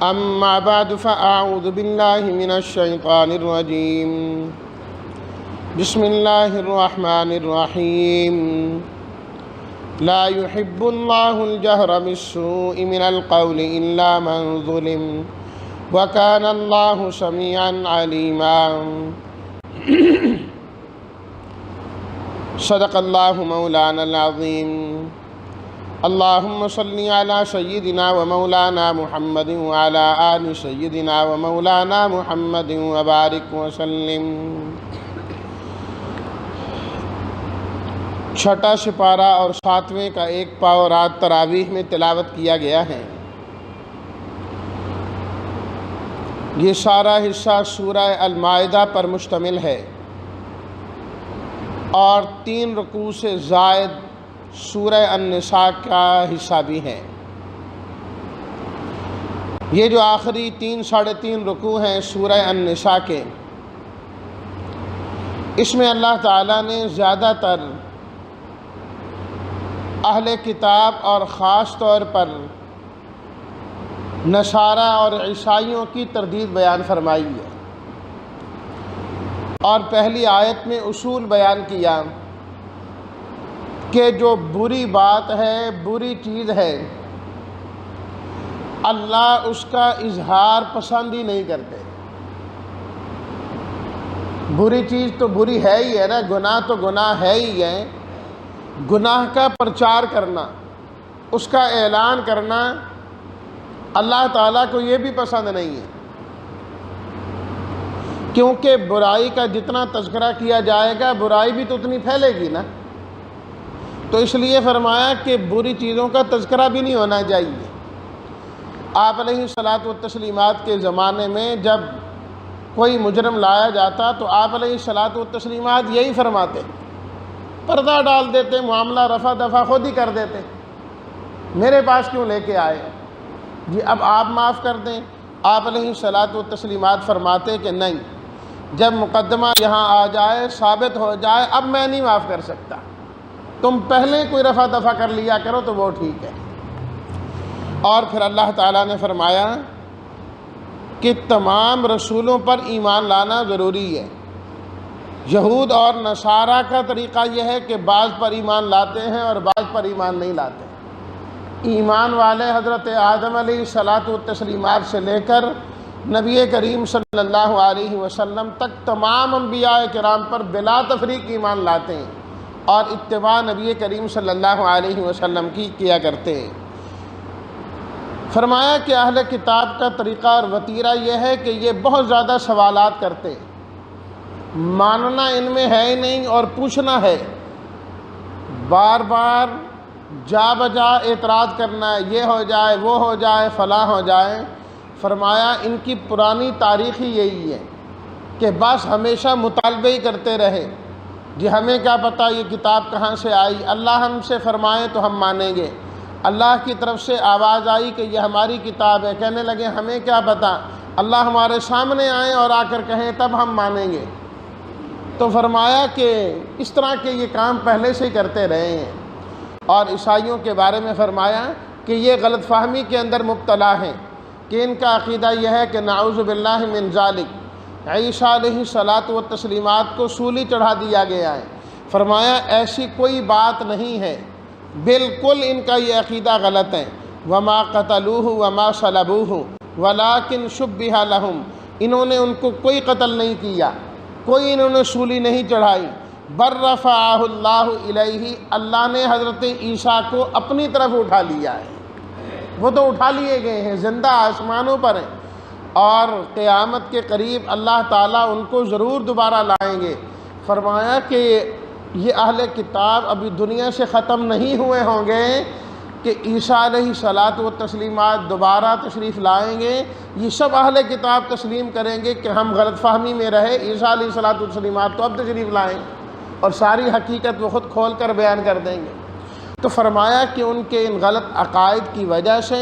أما بعد فأعوذ بالله من الشيطان الرجيم بسم الله الرحمن الرحيم لا يحب الله الجهر بالسوء من القول إلا من ظلم وكان الله سميعا عليما صدق الله مولانا العظيم اللهم صل على سيدنا ومولانا محمد وعلى آل سيدنا ومولانا محمد وبارك وسلم۔ چھٹا سپارہ اور 7ویں کا ایک پاو رات تراویح میں تلاوت کیا گیا ہے۔ یہ سارا حصہ سورہ المائدہ پر مشتمل ہے اور 3 رکوع سے زائد سورہ النساء کا حصہ بھی ہے۔ یہ جو آخری 3-3.5 رکوع ہیں سورہ النساء کے، اس میں اللہ تعالیٰ نے زیادہ تر اہل کتاب اور خاص طور پر نصارہ اور عیسائیوں کی تردید بیان فرمائی ہے، اور پہلی آیت میں اصول بیان کیا کہ جو بری بات ہے، بری چیز ہے، اللہ اس کا اظہار پسند ہی نہیں کرتے۔ بری چیز تو بری ہے ہی ہے نا، گناہ تو گناہ ہے ہی ہے۔ گناہ کا پرچار کرنا، اس کا اعلان کرنا اللہ تعالیٰ کو یہ بھی پسند نہیں ہے، کیونکہ برائی کا جتنا تذکرہ کیا جائے گا برائی بھی تو اتنی پھیلے گی نا۔ تو اس لیے فرمایا کہ بری چیزوں کا تذکرہ بھی نہیں ہونا چاہیے۔ آپ علیہ الصلاۃ والتسلیمات کے زمانے میں جب کوئی مجرم لایا جاتا تو آپ علیہ الصلاۃ والتسلیمات یہی فرماتے، پردہ ڈال دیتے، معاملہ رفع دفع خود ہی کر دیتے، میرے پاس کیوں لے کے آئے جی، اب آپ معاف کر دیں۔ آپ علیہ الصلاۃ والتسلیمات فرماتے کہ نہیں، جب مقدمہ یہاں آ جائے، ثابت ہو جائے، اب میں نہیں معاف کر سکتا، تم پہلے کوئی رفع دفع کر لیا کرو تو وہ ٹھیک ہے۔ اور پھر اللہ تعالیٰ نے فرمایا کہ تمام رسولوں پر ایمان لانا ضروری ہے۔ یہود اور نصارہ کا طریقہ یہ ہے کہ بعض پر ایمان لاتے ہیں اور بعض پر ایمان نہیں لاتے۔ ایمان والے حضرت آدم علیہ الصلاۃ والتسلیمات سے لے کر نبی کریم صلی اللہ علیہ وسلم تک تمام انبیاء کرام پر بلا تفریق ایمان لاتے ہیں اور اتباع نبی کریم صلی اللہ علیہ وسلم کی کیا کرتے ہیں۔ فرمایا کہ اہل کتاب کا طریقہ اور وتیرہ یہ ہے کہ یہ بہت زیادہ سوالات کرتے ہیں، ماننا ان میں ہے ہی نہیں اور پوچھنا ہے، بار بار جا بجا اعتراض کرنا ہے، یہ ہو جائے، وہ ہو جائے، فلاں ہو جائے۔ فرمایا ان کی پرانی تاریخ ہی یہی ہے کہ بس ہمیشہ مطالبے ہی کرتے رہے، جی ہمیں کیا پتہ یہ کتاب کہاں سے آئی، اللہ ہم سے فرمائے تو ہم مانیں گے۔ اللہ کی طرف سے آواز آئی کہ یہ ہماری کتاب ہے، کہنے لگے ہمیں کیا پتہ، اللہ ہمارے سامنے آئیں اور آ کر کہیں تب ہم مانیں گے۔ تو فرمایا کہ اس طرح کے یہ کام پہلے سے ہی کرتے رہے ہیں۔ اور عیسائیوں کے بارے میں فرمایا کہ یہ غلط فہمی کے اندر مبتلا ہیں کہ ان کا عقیدہ یہ ہے کہ نعوذ باللہ من ذالک، عیسیٰ علیہ الصلاۃ والتسلیمات کو سولی چڑھا دیا گیا ہے۔ فرمایا ایسی کوئی بات نہیں ہے، بالکل ان کا یہ عقیدہ غلط ہے۔ وما قتلوہ وما صلبوہ ولکن شبہ لہم، انہوں نے ان کو کوئی قتل نہیں کیا، کوئی انہوں نے سولی نہیں چڑھائی، بر رفعہ اللہ الیہ، اللہ نے حضرت عیسیٰ کو اپنی طرف اٹھا لیا ہے، وہ تو اٹھا لیے گئے ہیں، زندہ آسمانوں پر ہیں، اور قیامت کے قریب اللہ تعالیٰ ان کو ضرور دوبارہ لائیں گے۔ فرمایا کہ یہ اہل کتاب ابھی دنیا سے ختم نہیں ہوئے ہوں گے کہ عیسیٰ علیہ الصلاۃ والتسلیمات دوبارہ تشریف لائیں گے، یہ سب اہل کتاب تسلیم کریں گے کہ ہم غلط فہمی میں رہے، عیسیٰ علیہ الصلاۃ والتسلیمات تو اب تشریف لائیں گے اور ساری حقیقت وہ خود کھول کر بیان کر دیں گے۔ تو فرمایا کہ ان کے ان غلط عقائد کی وجہ سے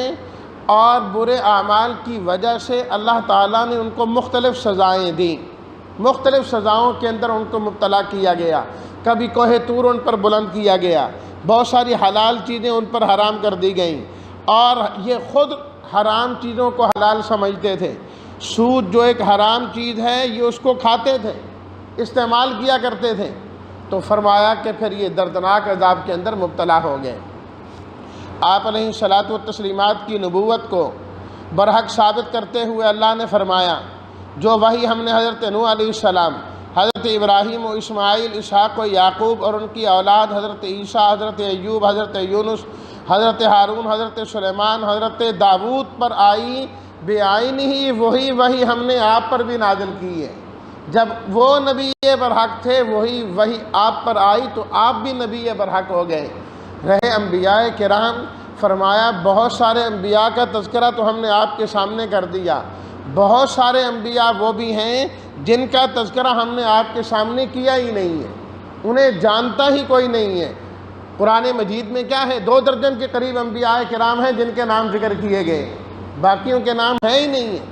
اور برے اعمال کی وجہ سے اللہ تعالیٰ نے ان کو مختلف سزائیں دیں، مختلف سزاؤں کے اندر ان کو مبتلا کیا گیا۔ کبھی کوہ طور ان پر بلند کیا گیا، بہت ساری حلال چیزیں ان پر حرام کر دی گئیں، اور یہ خود حرام چیزوں کو حلال سمجھتے تھے، سود جو ایک حرام چیز ہے یہ اس کو کھاتے تھے، استعمال کیا کرتے تھے، تو فرمایا کہ پھر یہ دردناک عذاب کے اندر مبتلا ہو گئے۔ آپ علیہ الصلاۃ والتسلیمات کی نبوت کو برحق ثابت کرتے ہوئے اللہ نے فرمایا جو وحی ہم نے حضرت نوح علیہ السلام، حضرت ابراہیم و اسماعیل، اسحاق و یعقوب اور ان کی اولاد حضرت عیسیٰ، حضرت ایوب، حضرت یونس، حضرت ہارون، حضرت سلیمان، حضرت داود پر آئی بعین ہی وہی وحی ہم نے آپ پر بھی نازل کی ہے۔ جب وہ نبی برحق تھے وہی وحی آپ پر آئی تو آپ بھی نبی برحق ہو گئے۔ رہے انبیاء کرام، فرمایا بہت سارے انبیاء کا تذکرہ تو ہم نے آپ کے سامنے کر دیا، بہت سارے انبیاء وہ بھی ہیں جن کا تذکرہ ہم نے آپ کے سامنے کیا ہی نہیں ہے، انہیں جانتا ہی کوئی نہیں ہے۔ قرآن مجید میں کیا ہے، 2 درجن کے قریب انبیاء کرام ہیں جن کے نام ذکر کیے گئے، باقیوں کے نام ہے ہی نہیں ہے۔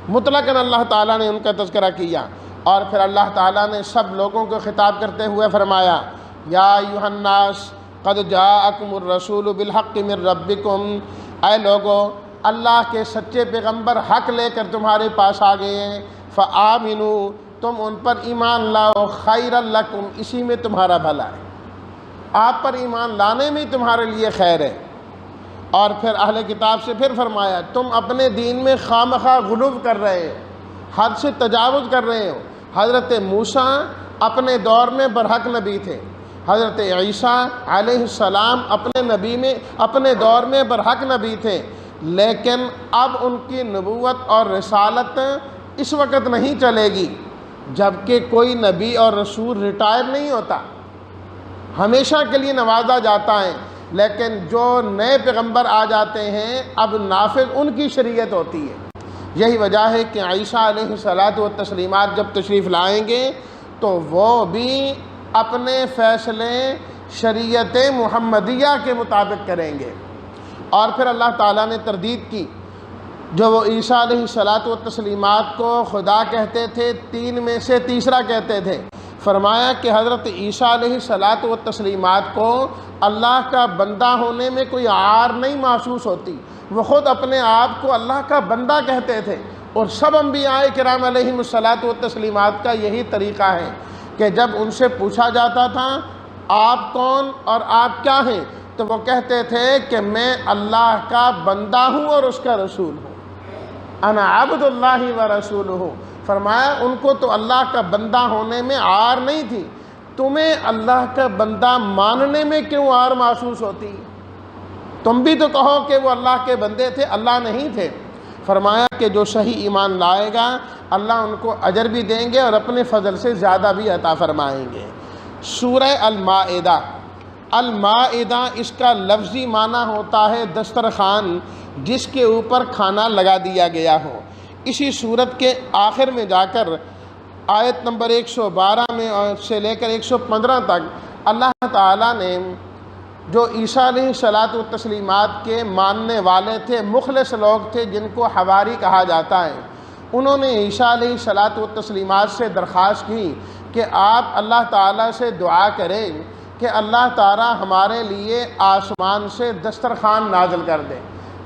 مطلقاً اللہ تعالیٰ نے ان کا تذکرہ کیا، اور پھر اللہ تعالیٰ نے سب لوگوں کو خطاب کرتے ہوئے فرمایا یا ایھا الناس قد جاءکم الرسول بالحق من ربکم، اے لوگو اللہ کے سچے پیغمبر حق لے کر تمہارے پاس آ گئے ہیں، فآمنوا، تم ان پر ایمان لاؤ، خیر لکم، اسی میں تمہارا بھلا ہے، آپ پر ایمان لانے میں تمہارے لیے خیر ہے۔ اور پھر اہل کتاب سے پھر فرمایا تم اپنے دین میں خواہ غلو کر رہے ہو، حد سے تجاوز کر رہے ہو۔ حضرت موسیٰ اپنے دور میں برحق نبی تھے، حضرت عیسیٰ علیہ السلام اپنے دور میں برحق نبی تھے، لیکن اب ان کی نبوت اور رسالت اس وقت نہیں چلے گی، جبکہ کوئی نبی اور رسول ریٹائر نہیں ہوتا، ہمیشہ کے لیے نوازا جاتا ہے، لیکن جو نئے پیغمبر آ جاتے ہیں اب نافذ ان کی شریعت ہوتی ہے۔ یہی وجہ ہے کہ عیسیٰ علیہ الصلاۃ والتسلیمات جب تشریف لائیں گے تو وہ بھی اپنے فیصلے شریعت محمدیہ کے مطابق کریں گے۔ اور پھر اللہ تعالیٰ نے تردید کی، جو وہ عیسیٰ علیہ الصلاۃ والتسلیمات کو خدا کہتے تھے، 3 میں سے تیسرا کہتے تھے، فرمایا کہ حضرت عیسیٰ علیہ الصلاۃ والتسلیمات کو اللہ کا بندہ ہونے میں کوئی عار نہیں محسوس ہوتی، وہ خود اپنے آپ کو اللہ کا بندہ کہتے تھے۔ اور سب انبیاء کرام علیہم الصلاۃ والتسلیمات کا یہی طریقہ ہے کہ جب ان سے پوچھا جاتا تھا آپ کون اور آپ کیا ہیں، تو وہ کہتے تھے کہ میں اللہ کا بندہ ہوں اور اس کا رسول ہوں، انا عبد اللہ و رسولہ۔ فرمایا ان کو تو اللہ کا بندہ ہونے میں عار نہیں تھی، تمہیں اللہ کا بندہ ماننے میں کیوں عار محسوس ہوتی؟ تم بھی تو کہو کہ وہ اللہ کے بندے تھے، اللہ نہیں تھے۔ فرمایا کہ جو صحیح ایمان لائے گا اللہ ان کو اجر بھی دیں گے اور اپنے فضل سے زیادہ بھی عطا فرمائیں گے۔ سورہ المائدہ، المائدہ اس کا لفظی معنی ہوتا ہے دسترخوان جس کے اوپر کھانا لگا دیا گیا ہو۔ اسی صورت کے آخر میں جا کر آیت نمبر 112 میں سے لے کر 115 تک اللہ تعالیٰ نے جو عیسیٰ علیہ الصلاۃ والتسلیمات کے ماننے والے تھے، مخلص لوگ تھے جن کو حواری کہا جاتا ہے، انہوں نے عیسیٰ علیہ الصلاۃ والتسلیمات سے درخواست کی کہ آپ اللہ تعالیٰ سے دعا کریں کہ اللہ تعالیٰ ہمارے لیے آسمان سے دسترخوان نازل کر دے،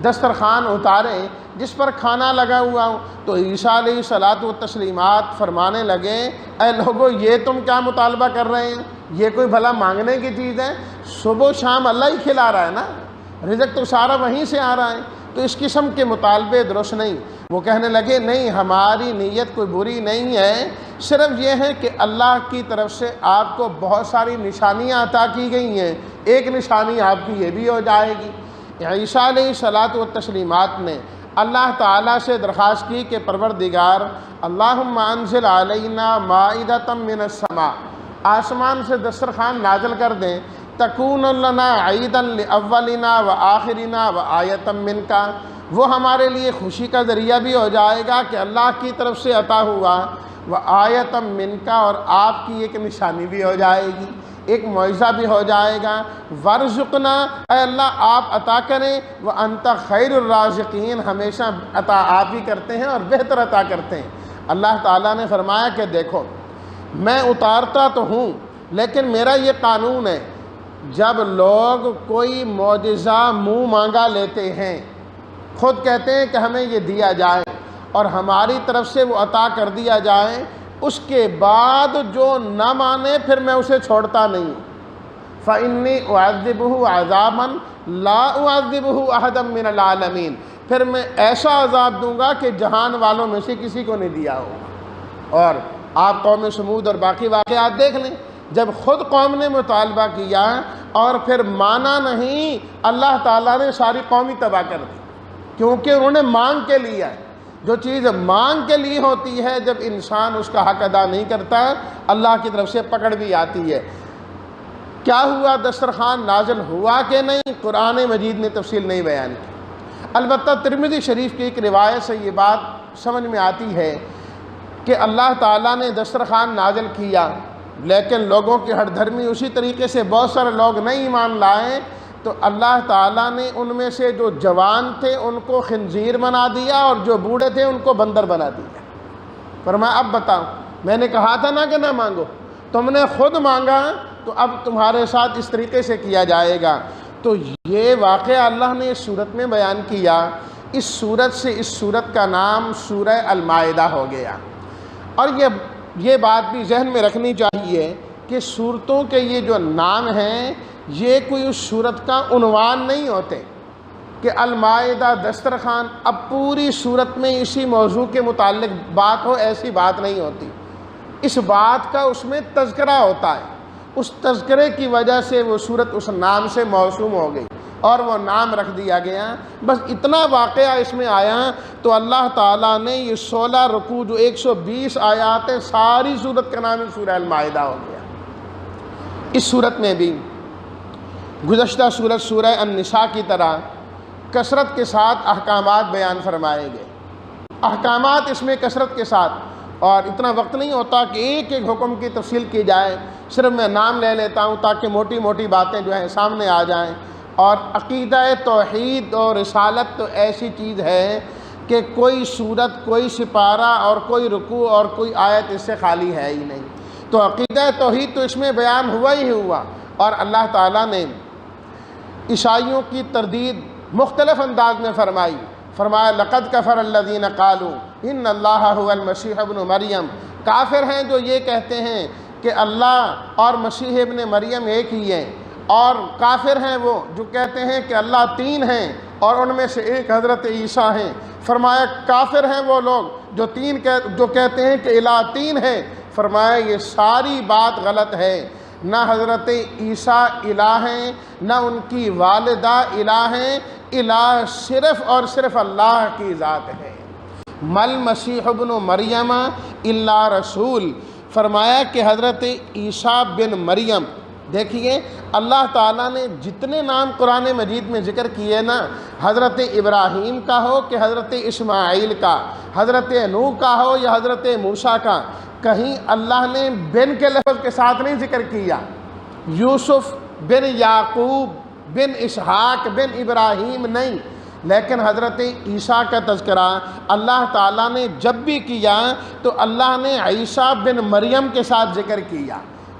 دسترخوان اتاریں جس پر کھانا لگا ہوا ہو۔ تو عیسیٰ علیہ الصلاۃ والتسلیمات فرمانے لگے اے لوگو یہ تم کیا مطالبہ کر رہے ہیں، یہ کوئی بھلا مانگنے کی چیز ہے؟ صبح و شام اللہ ہی کھلا رہا ہے نا، رزق تو سارا وہیں سے آ رہا ہے، تو اس قسم کے مطالبے درست نہیں۔ وہ کہنے لگے نہیں، ہماری نیت کوئی بری نہیں ہے، صرف یہ ہے کہ اللہ کی طرف سے آپ کو بہت ساری نشانیاں عطا کی گئی ہیں، ایک نشانی آپ کی یہ بھی ہو جائے گی۔ عیسیٰ علیہ الصلاۃ والتسلیمات نے اللہ تعالیٰ سے درخواست کی کہ پروردگار اللہم انزل علینا مائدۃ من السماء، آسمان سے دسترخوان نازل کر دیں، تکون لنا عیدا لاولنا و آخرنا و آیۃ منک، وہ ہمارے لیے خوشی کا ذریعہ بھی ہو جائے گا کہ اللہ کی طرف سے عطا ہوا، و آیۃ منک، اور آپ کی ایک نشانی بھی ہو جائے گی، ایک معجزہ بھی ہو جائے گا۔ ورزقنا، اے اللہ آپ عطا کریں، وانت خیر الرازقین، ہمیشہ عطا آپ ہی کرتے ہیں اور بہتر عطا کرتے ہیں۔ اللہ تعالیٰ نے فرمایا کہ دیکھو میں اتارتا تو ہوں لیکن میرا یہ قانون ہے، جب لوگ کوئی معجزہ منہ مانگا لیتے ہیں خود کہتے ہیں کہ ہمیں یہ دیا جائے اور ہماری طرف سے وہ عطا کر دیا جائے، اس کے بعد جو نہ مانے پھر میں اسے چھوڑتا نہیں۔ فَإِنِّي أُعَذِّبُهُ عَذَابًا لَا أُعَذِّبُهُ أَحَدًا مِّنَ الْعَالَمِينَ، پھر میں ایسا عذاب دوں گا کہ جہان والوں میں سے کسی کو نہیں دیا ہوگا۔ اور آپ قوم سمود اور باقی واقعات دیکھ لیں، جب خود قوم نے مطالبہ کیا اور پھر مانا نہیں، اللہ تعالیٰ نے ساری قوم ہی تباہ کر دی، کیونکہ انہوں نے مانگ کے لیا ہے۔ جو چیز مانگ کے لیے ہوتی ہے، جب انسان اس کا حق ادا نہیں کرتا، اللہ کی طرف سے پکڑ بھی آتی ہے۔ کیا ہوا؟ دسترخوان نازل ہوا کہ نہیں، قرآن مجید نے تفصیل نہیں بیان کی۔ البتہ ترمذی شریف کی ایک روایت سے یہ بات سمجھ میں آتی ہے کہ اللہ تعالیٰ نے دسترخوان نازل کیا، لیکن لوگوں کی ہٹ دھرمی اسی طریقے سے بہت سارے لوگ نہیں ایمان لائے، تو اللہ تعالیٰ نے ان میں سے جو جوان تھے ان کو خنزیر بنا دیا اور جو بوڑھے تھے ان کو بندر بنا دیا۔ فرمایا اب بتاؤ، میں نے کہا تھا نا کہ نہ مانگو، تم نے خود مانگا تو اب تمہارے ساتھ اس طریقے سے کیا جائے گا۔ تو یہ واقعہ اللہ نے اس صورت میں بیان کیا۔ اس صورت سے اس صورت کا نام سورہ المائدہ ہو گیا۔ اور یہ بات بھی ذہن میں رکھنی چاہیے کہ صورتوں کے یہ جو نام ہیں، یہ کوئی اس صورت کا عنوان نہیں ہوتے کہ المائدہ دسترخوان، اب پوری صورت میں اسی موضوع کے متعلق بات ہو، ایسی بات نہیں ہوتی۔ اس بات کا اس میں تذکرہ ہوتا ہے، اس تذکرے کی وجہ سے وہ صورت اس نام سے موسوم ہو گئی اور وہ نام رکھ دیا گیا۔ بس اتنا واقعہ اس میں آیا تو اللہ تعالیٰ نے یہ 16 رکوع جو 120 آیات ہیں، ساری صورت کا نام سورہ المائدہ ہو گیا۔ اس صورت میں بھی گزشتہ صورت سورہ النساء کی طرح کثرت کے ساتھ احکامات بیان فرمائے گئے۔ احکامات اس میں کثرت کے ساتھ، اور اتنا وقت نہیں ہوتا کہ ایک ایک حکم کی تفصیل کی جائے، صرف میں نام لے لیتا ہوں تاکہ موٹی موٹی باتیں جو ہیں سامنے آ جائیں۔ اور عقیدہ توحید اور رسالت تو ایسی چیز ہے کہ کوئی صورت، کوئی سپارہ اور کوئی رکوع اور کوئی آیت اس سے خالی ہے ہی نہیں۔ تو عقیدہ توحید تو اس میں بیان ہوا ہی ہوا، اور اللہ تعالیٰ نے عیسائیوں کی تردید مختلف انداز میں فرمایا لقد کفر الذین قالوا ان اللہ هو المسیح ابن مریم، کافر ہیں جو یہ کہتے ہیں کہ اللہ اور مسیح ابن مریم ایک ہی ہیں، اور کافر ہیں وہ جو کہتے ہیں کہ اللہ تین ہیں اور ان میں سے ایک حضرت عیسیٰ ہیں۔ فرمایا کافر ہیں وہ لوگ جو کہتے ہیں کہ الہ تین ہے۔ فرمایا یہ ساری بات غلط ہے، نہ حضرت عیسیٰ الہ ہیں، نہ ان کی والدہ الہ ہیں، الہ صرف اور صرف اللہ کی ذات ہے۔ مل مسیح ابن مریم الا رسول، فرمایا کہ حضرت عیسیٰ بن مریم، دیکھیے اللہ تعالیٰ نے جتنے نام قرآن مجید میں ذکر کیے نا، حضرت ابراہیم کا ہو کہ حضرت اسماعیل کا، حضرت نوح کا ہو یا حضرت موسیٰ کا، کہیں اللہ نے بن کے لفظ کے ساتھ نہیں ذکر کیا۔ یوسف بن یعقوب بن اسحاق بن ابراہیم نہیں، لیکن حضرت عیسیٰ کا تذکرہ اللہ تعالیٰ نے جب بھی کیا تو اللہ نے عیسیٰ بن مریم کے ساتھ ذکر کیا،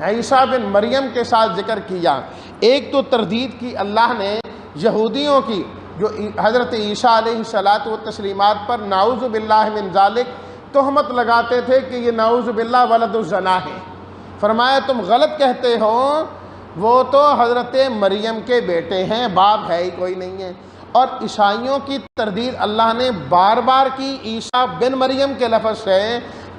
عیسیٰ بن مریم کے ساتھ ذکر کیا۔ ایک تو تردید کی اللہ نے یہودیوں کی، جو حضرت عیسیٰ علیہ الصلاۃ والتسلیمات پر نعوذ باللہ من ذالک تہمت لگاتے تھے کہ یہ نعوذ باللہ ولد الزنا ہے۔ فرمایا تم غلط کہتے ہو، وہ تو حضرت مریم کے بیٹے ہیں، باپ ہے ہی کوئی نہیں ہے۔ اور عیسائیوں کی تردید اللہ نے بار بار کی عیسیٰ بن مریم کے لفظ سے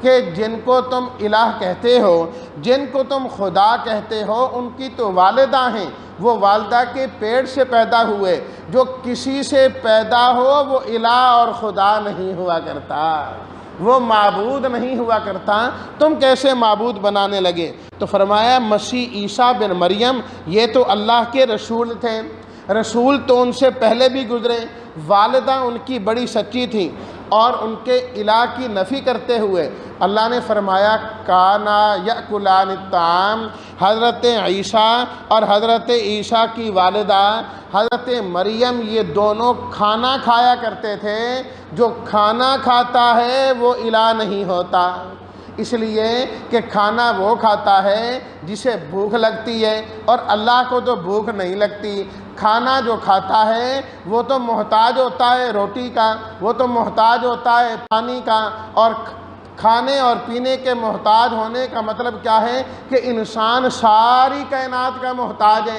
کہ جن کو تم الہ کہتے ہو، جن کو تم خدا کہتے ہو، ان کی تو والدہ ہیں، وہ والدہ کے پیٹ سے پیدا ہوئے، جو کسی سے پیدا ہو وہ الہ اور خدا نہیں ہوا کرتا، وہ معبود نہیں ہوا کرتا، تم کیسے معبود بنانے لگے؟ تو فرمایا مسیح عیسیٰ بن مریم یہ تو اللہ کے رسول تھے، رسول تو ان سے پہلے بھی گزرے، والدہ ان کی بڑی سچی تھیں، اور ان کے الہ کی نفی کرتے ہوئے اللہ نے فرمایا کانا یأکلان الطعام، حضرت عیسیٰ اور حضرت عیسیٰ کی والدہ حضرت مریم یہ دونوں کھانا کھایا کرتے تھے۔ جو کھانا کھاتا ہے وہ الہ نہیں ہوتا، اس لیے کہ کھانا وہ کھاتا ہے جسے بھوک لگتی ہے، اور اللہ کو تو بھوک نہیں لگتی۔ کھانا جو کھاتا ہے وہ تو محتاج ہوتا ہے روٹی کا، وہ تو محتاج ہوتا ہے پانی کا، اور کھانے اور پینے کے محتاج ہونے کا مطلب کیا ہے کہ انسان ساری کائنات کا محتاج ہے۔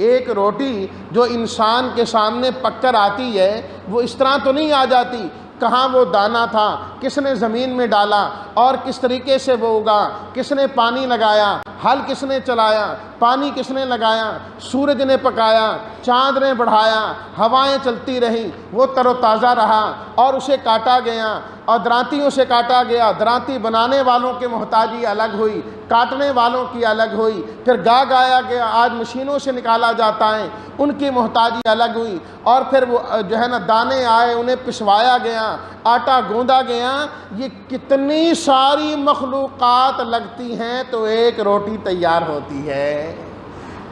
ایک روٹی جو انسان کے سامنے پک کر آتی ہے وہ اس طرح تو نہیں آ جاتی، کہاں وہ دانہ تھا، کس نے زمین میں ڈالا اور کس طریقے سے وہ اگا، کس نے پانی لگایا، ہل کس نے چلایا، پانی کس نے لگایا، سورج نے پکایا، چاند نے بڑھایا، ہوائیں چلتی رہیں، وہ تر و تازہ رہا اور اسے کاٹا گیا اور درانتیوں سے کاٹا گیا۔ درانتی بنانے والوں کی محتاجی الگ ہوئی، کاٹنے والوں کی الگ ہوئی، پھر گایا گیا، آج مشینوں سے نکالا جاتا ہے، ان کی محتاجی الگ ہوئی، اور پھر وہ جو ہے نا دانے آئے، انہیں پسوایا گیا، آٹا گوندا گیا۔ یہ کتنی ساری مخلوقات لگتی ہیں تو ایک روٹی تیار ہوتی ہے۔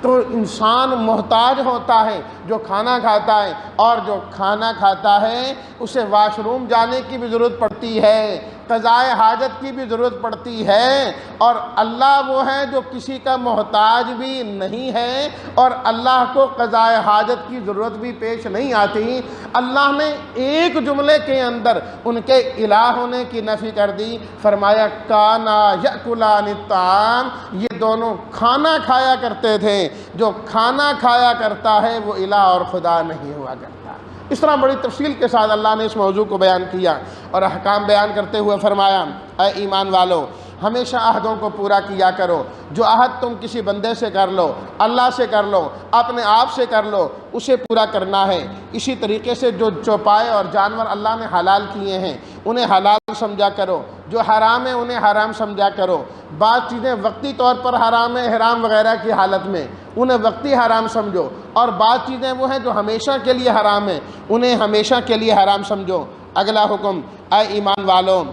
تو انسان محتاج ہوتا ہے جو کھانا کھاتا ہے، اور جو کھانا کھاتا ہے اسے واش روم جانے کی بھی ضرورت پڑتی ہے، قضائے حاجت کی بھی ضرورت پڑتی ہے، اور اللہ وہ ہے جو کسی کا محتاج بھی نہیں ہے، اور اللہ کو قضائے حاجت کی ضرورت بھی پیش نہیں آتی۔ اللہ نے ایک جملے کے اندر ان کے الہ ہونے کی نفی کر دی، فرمایا کانا یأکلان الطعام، یہ دونوں کھانا کھایا کرتے تھے۔ جو کھانا کھایا کرتا ہے وہ الہ اور خدا نہیں ہوا کرتا۔ اس طرح بڑی تفصیل کے ساتھ اللہ نے اس موضوع کو بیان کیا، اور احکام بیان کرتے ہوئے فرمایا اے ایمان والو، ہمیشہ عہدوں کو پورا کیا کرو۔ جو عہد تم کسی بندے سے کر لو، اللہ سے کر لو، اپنے آپ سے کر لو، اسے پورا کرنا ہے۔ اسی طریقے سے جو چوپائے اور جانور اللہ نے حلال کیے ہیں انہیں حلال سمجھا کرو، جو حرام ہے انہیں حرام سمجھا کرو۔ بعض چیزیں وقتی طور پر حرام ہے احرام وغیرہ کی حالت میں، انہیں وقتی حرام سمجھو، اور بعض چیزیں وہ ہیں جو ہمیشہ کے لیے حرام ہیں، انہیں ہمیشہ کے لیے حرام سمجھو۔ اگلا حکم اے ایمان والو،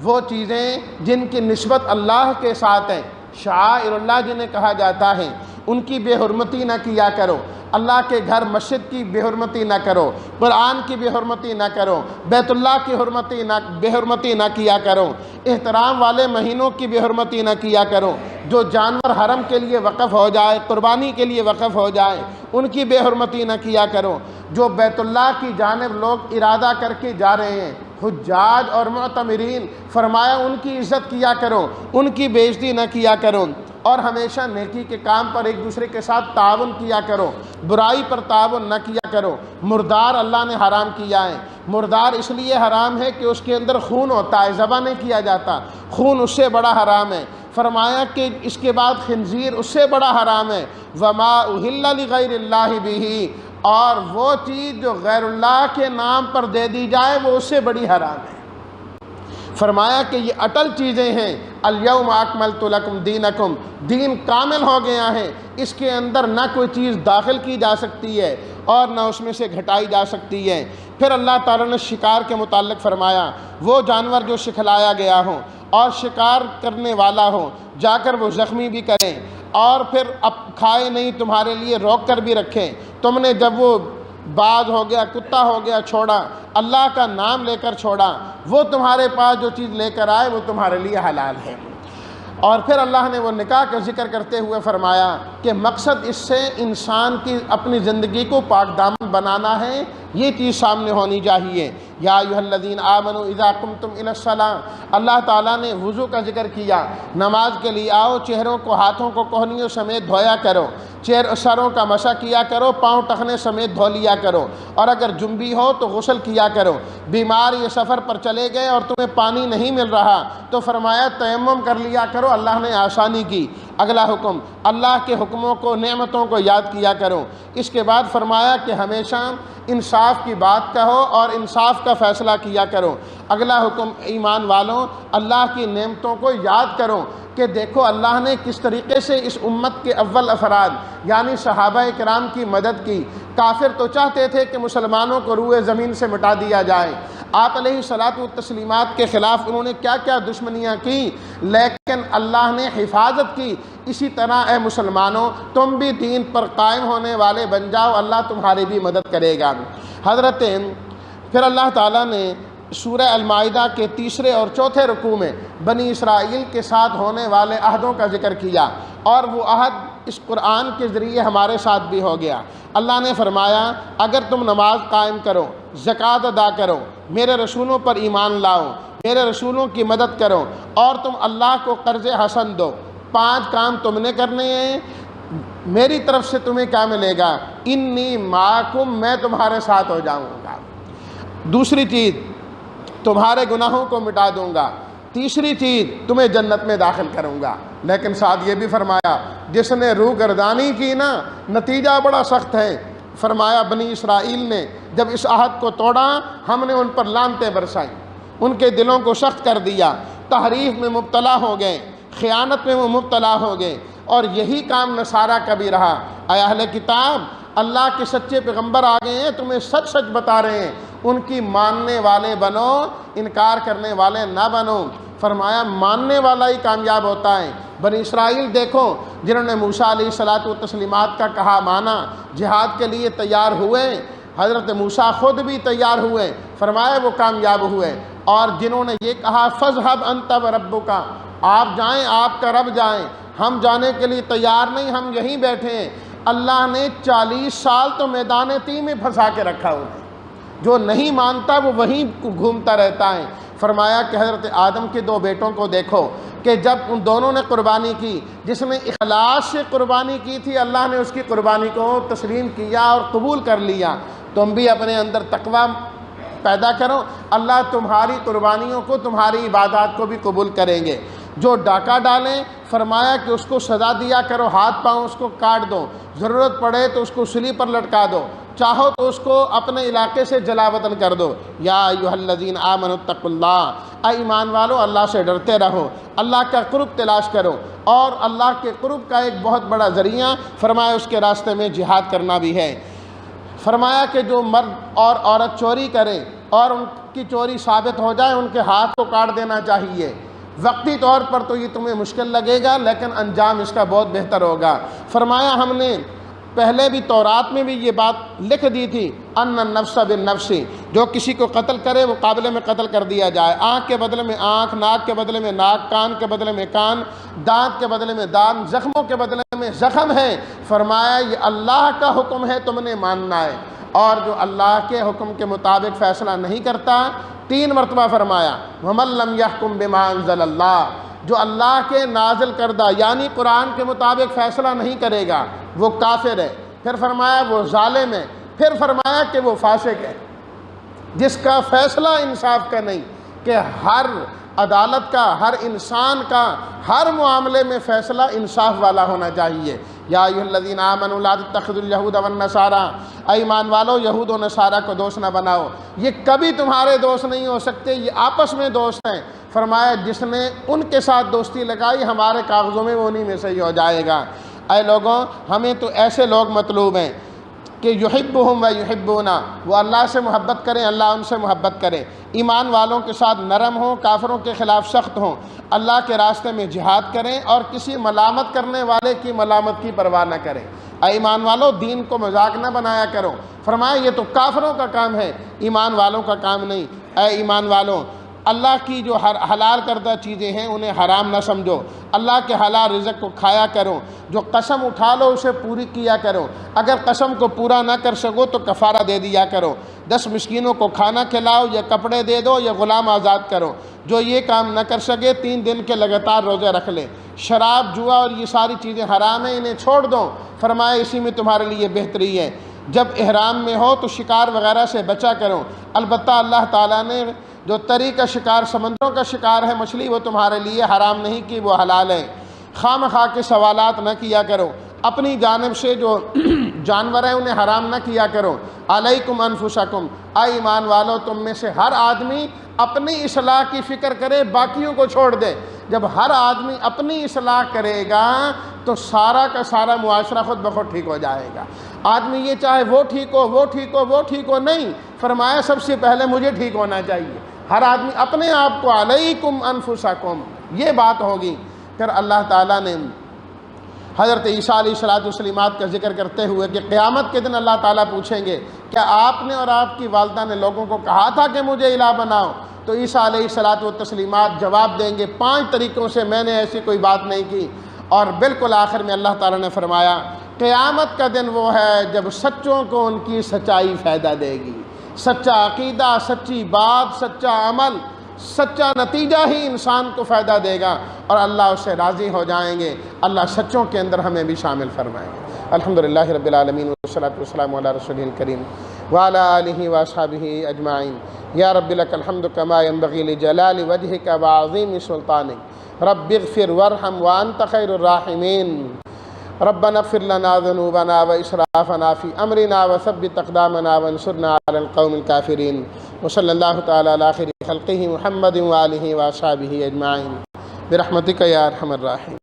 وہ چیزیں جن کی نسبت اللہ کے ساتھ ہیں، شعائر اللہ جنہیں کہا جاتا ہے، ان کی بے حرمتی نہ کیا کرو۔ اللہ کے گھر مسجد کی بے حرمتی نہ کرو، قرآن کی بے حرمتی نہ کرو، بیت اللہ کی بے حرمتی نہ کیا کرو، احترام والے مہینوں کی بے حرمتی نہ کیا کرو۔ جو جانور حرم کے لیے وقف ہو جائے، قربانی کے لیے وقف ہو جائے، ان کی بے حرمتی نہ کیا کرو۔ جو بیت اللہ کی جانب لوگ ارادہ کر کے جا رہے ہیں، حجاج اور معتمرین، فرمایا ان کی عزت کیا کرو، ان کی بے عزتی نہ کیا کرو، اور ہمیشہ نیکی کے کام پر ایک دوسرے کے ساتھ تعاون کیا کرو، برائی پر تعاون نہ کیا کرو۔ مردار اللہ نے حرام کیا ہے۔ مردار اس لیے حرام ہے کہ اس کے اندر خون ہوتا ہے، ذبح نہیں کیا جاتا، خون اس سے بڑا حرام ہے۔ فرمایا کہ اس کے بعد خنزیر اس سے بڑا حرام ہے۔ وما اہل لغیر اللہ بہ، اور وہ چیز جو غیر اللہ کے نام پر دے دی جائے وہ اس سے بڑی حرام ہے۔ فرمایا کہ یہ اٹل چیزیں ہیں، الیوم اکملت لکم دینکم، دین کامل ہو گیا ہے، اس کے اندر نہ کوئی چیز داخل کی جا سکتی ہے اور نہ اس میں سے گھٹائی جا سکتی ہے۔ پھر اللہ تعالیٰ نے شکار کے متعلق فرمایا وہ جانور جو سکھلایا گیا ہو اور شکار کرنے والا ہو جا کر وہ زخمی بھی کریں، اور پھر اب کھائے نہیں، تمہارے لیے روک کر بھی رکھیں۔ تم نے جب وہ باز ہو گیا، کتا ہو گیا چھوڑا، اللہ کا نام لے کر چھوڑا، وہ تمہارے پاس جو چیز لے کر آئے وہ تمہارے لیے حلال ہے۔ اور پھر اللہ نے وہ نکاح کا ذکر کرتے ہوئے فرمایا کہ مقصد اس سے انسان کی اپنی زندگی کو پاک دامن بنانا ہے، یہ چیز سامنے ہونی چاہیے۔ یا ایھا الذین آمنوا اذا قمتم الی الصلاۃ، اللہ تعالیٰ نے وضو کا ذکر کیا، نماز کے لیے آؤ، چہروں کو، ہاتھوں کو کوہنیوں سمیت دھویا کرو، سروں کا مسح کیا کرو، پاؤں ٹخنے سمیت دھو لیا کرو، اور اگر جنبی ہو تو غسل کیا کرو۔ بیمار یا سفر پر چلے گئے اور تمہیں پانی نہیں مل رہا تو فرمایا تیمم کر لیا کرو، اللہ نے آسانی کی۔ اگلا حکم اللہ کے حکموں کو، نعمتوں کو یاد کیا کرو۔ اس کے بعد فرمایا کہ ہمیشہ انصاف کی بات کہو اور انصاف کا فیصلہ کیا کرو۔ اگلا حکم ایمان والوں، اللہ کی نعمتوں کو یاد کرو کہ دیکھو اللہ نے کس طریقے سے اس امت کے اول افراد یعنی صحابہ کرام کی مدد کی۔ کافر تو چاہتے تھے کہ مسلمانوں کو روئے زمین سے مٹا دیا جائے، آپ علیہ الصلاۃ والتسلیمات کے خلاف انہوں نے کیا کیا دشمنیاں کی، لیکن اللہ نے حفاظت کی۔ اسی طرح اے مسلمانوں، تم بھی دین پر قائم ہونے والے بن جاؤ، اللہ تمہاری بھی مدد کرے گا۔ پھر اللہ تعالیٰ نے سورہ المائدہ کے تیسرے اور چوتھے رکوع میں بنی اسرائیل کے ساتھ ہونے والے عہدوں کا ذکر کیا، اور وہ عہد اس قرآن کے ذریعے ہمارے ساتھ بھی ہو گیا۔ اللہ نے فرمایا اگر تم نماز قائم کرو، زکوٰۃ ادا کرو، میرے رسولوں پر ایمان لاؤ، میرے رسولوں کی مدد کرو، اور تم اللہ کو قرض حسن دو، 5 کام تم نے کرنے ہیں، میری طرف سے تمہیں کیا ملے گا؟ انی معکم، میں تمہارے ساتھ ہو جاؤں گا۔ دوسری چیز، تمہارے گناہوں کو مٹا دوں گا۔ تیسری چیز، تمہیں جنت میں داخل کروں گا۔ لیکن ساتھ یہ بھی فرمایا جس نے روح گردانی کی نا، نتیجہ بڑا سخت ہے۔ فرمایا بنی اسرائیل نے جب اس عہد کو توڑا، ہم نے ان پر لعنتیں برسائیں، ان کے دلوں کو سخت کر دیا، تحریف میں مبتلا ہو گئے، خیانت میں وہ مبتلا ہو گئے، اور یہی کام نصارہ کا بھی رہا۔ اے اہل کتاب، اللہ کے سچے پیغمبر آ گئے ہیں، تمہیں سچ سچ بتا رہے ہیں، ان کی ماننے والے بنو، انکار کرنے والے نہ بنو۔ فرمایا ماننے والا ہی کامیاب ہوتا ہے۔ بنی اسرائیل دیکھو، جنہوں نے موسیٰ علیہ الصلاۃ والتسلیمات کا کہا مانا، جہاد کے لیے تیار ہوئے، حضرت موسیٰ خود بھی تیار ہوئے، فرمایا وہ کامیاب ہوئے۔ اور جنہوں نے یہ کہا فاذهب انت وربک، آپ جائیں، آپ کا رب جائیں، ہم جانے کے لیے تیار نہیں، ہم یہیں بیٹھے ہیں، اللہ نے 40 سال تو میدان تیہ میں پھنسا کے رکھا انہیں۔ جو نہیں مانتا وہ وہیں گھومتا رہتا ہے۔ فرمایا کہ حضرت آدم کے 2 بیٹوں کو دیکھو کہ جب ان دونوں نے قربانی کی، جس نے اخلاص سے قربانی کی تھی، اللہ نے اس کی قربانی کو تسلیم کیا اور قبول کر لیا۔ تم بھی اپنے اندر تقویٰ پیدا کرو، اللہ تمہاری قربانیوں کو، تمہاری عبادات کو بھی قبول کریں گے۔ جو ڈاکہ ڈالیں، فرمایا کہ اس کو سزا دیا کرو، ہاتھ پاؤں اس کو کاٹ دو، ضرورت پڑے تو اس کو سلی پر لٹکا دو، چاہو تو اس کو اپنے علاقے سے جلا وطن کر دو۔ یا ایھا الذین آمنوا اتقوا اللہ، اے ایمان والو اللہ سے ڈرتے رہو، اللہ کا قرب تلاش کرو، اور اللہ کے قرب کا ایک بہت بڑا ذریعہ فرمایا اس کے راستے میں جہاد کرنا بھی ہے۔ فرمایا کہ جو مرد اور عورت چوری کریں اور ان کی چوری ثابت ہو جائے، ان کے ہاتھ کو کاٹ دینا چاہیے۔ وقتی طور پر تو یہ تمہیں مشکل لگے گا، لیکن انجام اس کا بہت بہتر ہوگا۔ فرمایا ہم نے پہلے بھی تورات میں بھی یہ بات لکھ دی تھی، ان النفس بالنفس، جو کسی کو قتل کرے وہ قابل میں قتل کر دیا جائے، آنکھ کے بدلے میں آنکھ، ناک کے بدلے میں ناک، کان کے بدلے میں کان، دانت کے بدلے میں دانت، زخموں کے بدلے میں زخم ہے۔ فرمایا یہ اللہ کا حکم ہے، تم نے ماننا ہے، اور جو اللہ کے حکم کے مطابق فیصلہ نہیں کرتا، 3 مرتبہ فرمایا وَمَن لَّمْ يَحْكُم بِمَا أَنزَلَ اللَّهُ، جو اللہ کے نازل کردہ یعنی قرآن کے مطابق فیصلہ نہیں کرے گا وہ کافر ہے۔ پھر فرمایا وہ ظالم ہے، پھر فرمایا کہ وہ فاسق ہے، جس کا فیصلہ انصاف کا نہیں، کہ ہر عدالت کا، ہر انسان کا، ہر معاملے میں فیصلہ انصاف والا ہونا چاہیے۔ یا ایھا الذین آمنوا لا تتخذوا اليہود والنصارى، اے ایمان والو یہود و نصارہ کو دوست نہ بناؤ، یہ کبھی تمہارے دوست نہیں ہو سکتے، یہ آپس میں دوست ہیں۔ فرمایا جس نے ان کے ساتھ دوستی لگائی ہمارے کاغذوں میں وہ انہی میں سے ہی ہو جائے گا۔ اے لوگوں، ہمیں تو ایسے لوگ مطلوب ہیں کہ یحبہم و یحبونا، وہ اللہ سے محبت کریں، اللہ ان سے محبت کرے، ایمان والوں کے ساتھ نرم ہوں، کافروں کے خلاف سخت ہوں، اللہ کے راستے میں جہاد کریں، اور کسی ملامت کرنے والے کی ملامت کی پرواہ نہ کریں۔ اے ایمان والو، دین کو مذاق نہ بنایا کرو۔ فرمایا یہ تو کافروں کا کام ہے، ایمان والوں کا کام نہیں۔ اے ایمان والوں، اللہ کی جو حلال کردہ چیزیں ہیں انہیں حرام نہ سمجھو، اللہ کے حلال رزق کو کھایا کرو، جو قسم اٹھا لو اسے پوری کیا کرو، اگر قسم کو پورا نہ کر سکو تو کفارہ دے دیا کرو، 10 مسکینوں کو کھانا کھلاؤ یا کپڑے دے دو یا غلام آزاد کرو۔ جو یہ کام نہ کر سکے 3 دن کے لگاتار روزے رکھ لے۔ شراب، جوا اور یہ ساری چیزیں حرام ہیں، انہیں چھوڑ دو، فرمایا اسی میں تمہارے لیے بہتری ہے۔ جب احرام میں ہو تو شکار وغیرہ سے بچا کرو، البتہ اللہ تعالیٰ نے جو تری کا شکار، سمندروں کا شکار ہے مچھلی، وہ تمہارے لیے حرام نہیں کی، وہ حلال ہے۔ خام خواہ کے سوالات نہ کیا کرو، اپنی جانب سے جو جانور ہیں انہیں حرام نہ کیا کرو۔ علیکم انفسکم، اے ایمان والو تم میں سے ہر آدمی اپنی اصلاح کی فکر کرے، باقیوں کو چھوڑ دے۔ جب ہر آدمی اپنی اصلاح کرے گا تو سارا کا سارا معاشرہ خود بخود ٹھیک ہو جائے گا۔ آدمی یہ چاہے وہ ٹھیک ہو، وہ ٹھیک ہو، وہ ٹھیک ہو، نہیں، فرمایا سب سے پہلے مجھے ٹھیک ہونا چاہیے۔ ہر آدمی اپنے آپ کو علیکم انفسکم، یہ بات ہوگی۔ پھر اللہ تعالیٰ نے حضرت عیسیٰ علیہ الصلوۃ والسلام کا ذکر کرتے ہوئے کہ قیامت کے دن اللہ تعالیٰ پوچھیں گے کیا آپ نے اور آپ کی والدہ نے لوگوں کو کہا تھا کہ مجھے الہ بناؤ؟ تو عیسیٰ علیہ الصلاۃ والتسلیمات جواب دیں گے 5 طریقوں سے میں نے ایسی کوئی بات نہیں کی۔ اور بالکل آخر میں اللہ تعالیٰ نے فرمایا قیامت کا دن وہ ہے جب سچوں کو ان کی سچائی فائدہ دے گی۔ سچا عقیدہ، سچی بات، سچا عمل، سچا نتیجہ ہی انسان کو فائدہ دے گا اور اللہ اس سے راضی ہو جائیں گے۔ اللہ سچوں کے اندر ہمیں بھی شامل فرمائیں گے۔ الحمدللہ رب العالمین والصلاۃ والسلام علی رسولہ الکریم وعلی آلہ واصحابہ اجمعین۔ یا رب لک الحمد کما ینبغی لجلال وجہک وعظیم سلطانک، رب اغفر وارحم وانت خیر الراحمین۔ ربنا اغفر لنا ذنوبنا واسرافنا فی امرنا وثبت اقدامنا وانصرنا علی القوم الکافرین۔ وصلی اللہ تعالی علی خیر خلقہ محمد وآلہ واصحابہ اجمعین برحمتک یا ارحم الراحمین۔